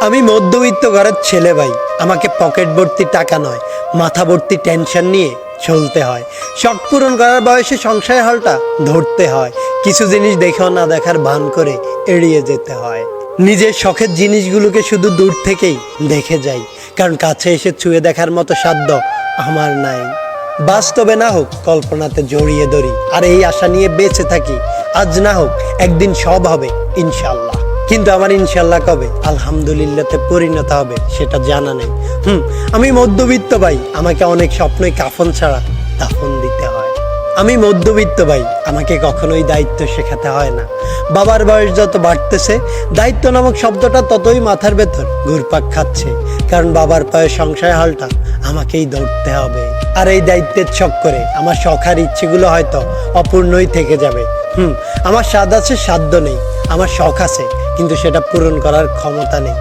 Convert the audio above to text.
আমি মধ্যবিত্ত ঘরের ছেলে ভাই। আমাকে পকেট ভর্তি টাকা নয়, মাথা ভর্তি টেনশন নিয়ে চলতে হয়। শখ পূরণ করার বয়সে সংসারের হালটা ধরতে হয়। কিছু জিনিস দেখেও না দেখার ভান করে এড়িয়ে যেতে হয়। নিজের শখের জিনিসগুলোকে শুধু দূর থেকেই দেখে যাই, কারণ কাছে এসে ছুঁয়ে দেখার মতো সাধ্য আমার নাই। বাস্তবে না হোক কল্পনাতে জড়িয়ে ধরি, আর এই আশা নিয়ে বেঁচে থাকি। আজ না হোক একদিন সব হবে ইনশাল্লাহ। কিন্তু আমার ইনশাল্লাহ কবে আলহামদুলিল্লাহতে পরিণত হবে সেটা জানা নেই। আমি মধ্যবিত্ত ভাই, আমাকে অনেক স্বপ্নই কাফন ছাড়া দাফন দিতে হয়। আমি মধ্যবিত্ত ভাই, আমাকে কখনোই দায়িত্ব শেখাতে হয় না। বাবার বয়স যত বাড়তেছে, দায়িত্ব নামক শব্দটা ততই মাথার ভেতর ঘুরপাক খাচ্ছে, কারণ বাবার পায়ে সংসারের হালটা আমাকেই ধরতে হবে। আর এই দায়িত্বের চক্করে আমার শখ আর ইচ্ছেগুলো হয়তো অপূর্ণই থেকে যাবে। আমার স্বাদ আছে, সাধ্য নেই। আমার শখ আছে, কিন্তু সেটা পূরণ করার ক্ষমতা নেই।